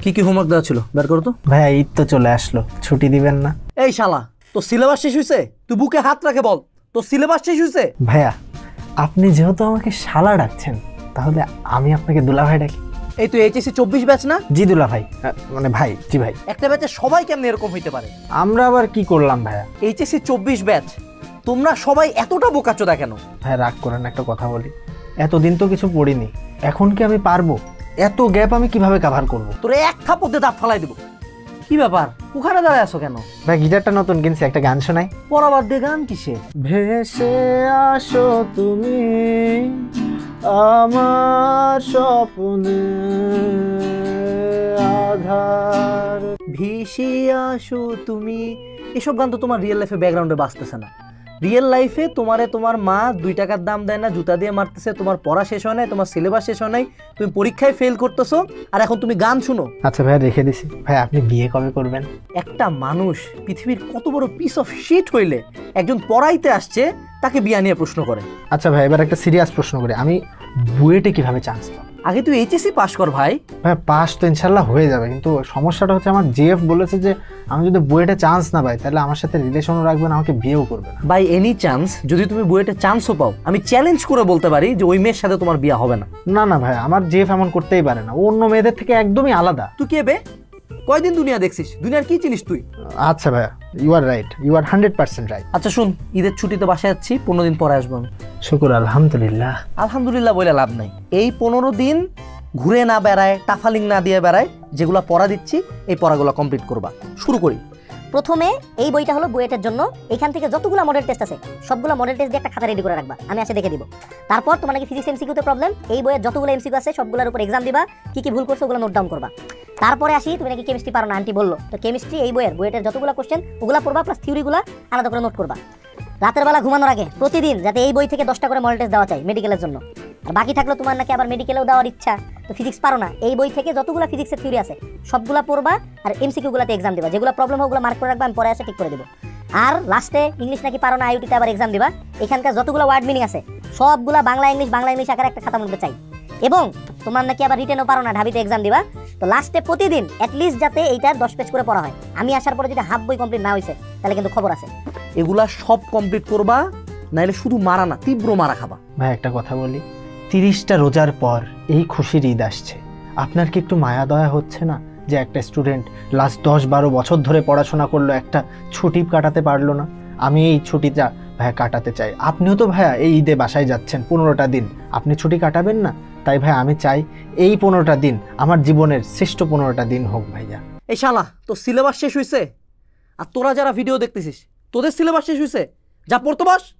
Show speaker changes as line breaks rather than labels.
কি কি হোমওয়ার্ক দেওয়া ছিল বের করো তো।
ভাইয়া ঈদ তো চলে আসলো, ছুটি দিবেন না?
এই শালা, তোর সিলেবাস শেষ হয়েছে? তুই বুকে হাত রাখে বল, তোর সিলেবাস শেষ হয়েছে?
ভাইয়া আপনি যেহেতু আমাকে শালা ডাকছেন, তাহলে আমি আপনাকে দুলা ভাই ডাকি।
এই তুই এইচএসসি 24 ব্যাচ না?
জি দুলা ভাই, মানে ভাই। জি ভাই।
একটা ব্যাচে সবাই কেমনে এরকম হইতে পারে?
আমরা আবার কি করলাম ভাইয়া?
এইচএসসি 24 ব্যাচ, তোমরা সবাই এতটা বোকাচোদা কেন?
ভাই রাগ করেন, একটা কথা বলি, এতদিন তো কিছু পড়িনি, এখন কি আমি পারবো? এত গ্যাপ আমি কিভাবে কভার করব?
তোরে এক থাপ্পড়ে দাঁত ফালাই দেবো। কি ব্যাপার, ওখানে দাঁড়ায় আছো কেন?
ভাই গিটারটা নতুন কিনছি, একটা গান শোনাই।
পড়াবার দিয়ে গান কিসে?
ভেসে আসো তুমি আমার স্বপ্নে আধার।
ভিসি আসো তুমি, এসব গান তো তোমার রিয়েল লাইফে ব্যাকগ্রাউন্ডে বাজতেছে না। রিয়েল লাইফে তোমার মা 2 টাকার দাম দেয় না, জুতা দিয়ে মারতেছে, তোমার পড়া শেষ হয় নাই, তোমার সিলেবাস শেষ হয় নাই, তুমি পরীক্ষায় ফেল করতেছো, আর এখন তুমি গান শুনো।
আচ্ছা ভাই রেখে দিছি। ভাই আপনি বিয়ে কবে করবেন?
একটা মানুষ পৃথিবীর কত বড় পিস অফ শিট হইলে একজন পড়াইতে আসছে তাকে বিয়া নিয়ে প্রশ্ন করে?
আচ্ছা ভাই এবার একটা সিরিয়াস প্রশ্ন করি, আমি বুয়েটে কিভাবে চান্স পাবো?
আগে তুই এইচএসসি পাস কর ভাই।
ভাই পাস তো ইনশাল্লাহ হয়ে যাবে, কিন্তু সমস্যাটা হচ্ছে আমার জিএফ বলেছে যে আমি যদি বুয়েটে চান্স না পাই তাহলে আমার সাথে রিলেশনও রাখবে না, আমাকে বিয়েও করবে না।
বাই এনি চান্স যদি তুমি বুয়েটে চান্সও পাও, আমি চ্যালেঞ্জ করে বলতে পারি যে ওই মেয়ের সাথে তোমার বিয়া হবে না।
না না ভাই, আমার জিএফ এমন করতেই পারে না, ও অন্য মেয়েদের থেকে একদমই আলাদা।
তুই কে বে? কয়দিন দুনিয়া দেখছিস? দুনিয়ার কি চিনিস তুই?
আচ্ছা ভাইয়া, you are right, you are 100% right.
আচ্ছা শুন, ঈদের ছুটিতে বাসায় যাচ্ছি, 15 দিন পরে আসবো আমি।
শুকুর আলহামদুলিল্লাহ।
আলহামদুলিল্লাহ বলে লাভ নাই। এই 15 দিন ঘুরে না বেড়ায়, টাফালিং না দিয়ে বেড়ায়, যেগুলো পড়া দিচ্ছি এই পড়াগুলো কমপ্লিট করবা। শুরু করি।
প্রথমে এই বইটা হলো বুয়েটের জন্য, এখান থেকে যতগুলো মডেল টেস্ট আছে সবগুলো মডেল টেস্ট দিয়ে একটা খাতা রেডি করে রাখবা, আমি এসে দেখে দিব। তারপর তোমার নাকি ফিজিক্স এমসিকিউতে প্রবলেম, এই বইয়ের যতগুলো এমসিকিউ আছে সবগুলোর উপর এক্সাম দিবা, কি কি ভুল করছো ওগুলো নোট ডাউন করবা। তারপরে আসি, তুমি নাকি কেমিস্ট্রি পারো না আন্টি বললো, তো কেমিস্ট্রি এই বুয়েটের যতগুলো কোশ্চেন ওগুলো পড়বা, প্লাস থিওরিগুলো আলাদা করে নোট করবা। রাতের বেলা ঘুমানোর আগে প্রতিদিন যাতে এই বই থেকে 10টা করে মডেল টেস্ট দেওয়া চাই মেডিকেলের জন্য। আর বাকি থাকলো তোমার নাকি আবার মেডিকেলেও দেওয়ার ইচ্ছা, তো ফিজিক্স পারো না, এই বই থেকে যতগুলো ফিজিক্সের থিওরি আছে সবগুলা পড়বা, আর এমসিকিউগুলোতে এক্সাম দিবা, যেগুলো প্রবলেম হয় ওগুলো মার্ক করে রাখবা, আমি পরে এসে ঠিক করে দেবো। আর লাস্টে ইংলিশ নাকি পারো না, আইউটিতে আবার এক্সাম দিবা, এখানকার যতগুলো ওয়ার্ড মিনিং আছে সবগুলা বাংলা ইংলিশ আকারে একটা খাতার মধ্যে চাই। এবং তোমার নাকি আবার রিটেনও পারো না, ঢাবিতে এক্সাম দিবা, তো লাস্টে প্রতিদিন অ্যাটলিস্ট যাতে এইটার 10 পেজ করে পড়া হয়। আমি আসার পরে যদি হাফ বই কমপ্লিট না হয়েছে তাহলে কিন্তু খবর আছে।
এগুলা সব কমপ্লিট করবা, নাইলে শুধু মারা না, তীব্র মারা খাবা।
ভাই একটা কথা বলি, 30টা রোজার পর এই খুশির ঈদ আসছে, আপনার কি একটু মায়া দয়া হচ্ছে না যে একটা স্টুডেন্ট লাস্ট 10-12 বছর ধরে পড়াশোনা করলো, একটা ছুটি কাটাতে পারলো না? আমি এই ছুটিটা ভাইয়া কাটাতে চাই। আপনিও তো ভাইয়া এই ঈদে বাসায় যাচ্ছেন 15টা দিন, আপনি ছুটি কাটাবেন না? তাই ভাই আমি চাই এই 15টা দিন আমার জীবনের শ্রেষ্ঠ 15টা দিন হোক ভাইয়া।
এই শালা, তোর সিলেবাস শেষ হয়েছে? আর তোরা যারা ভিডিও দেখতেছিস তোদের সিলেবাস শেষ হয়েছে? যা পড়তে বস।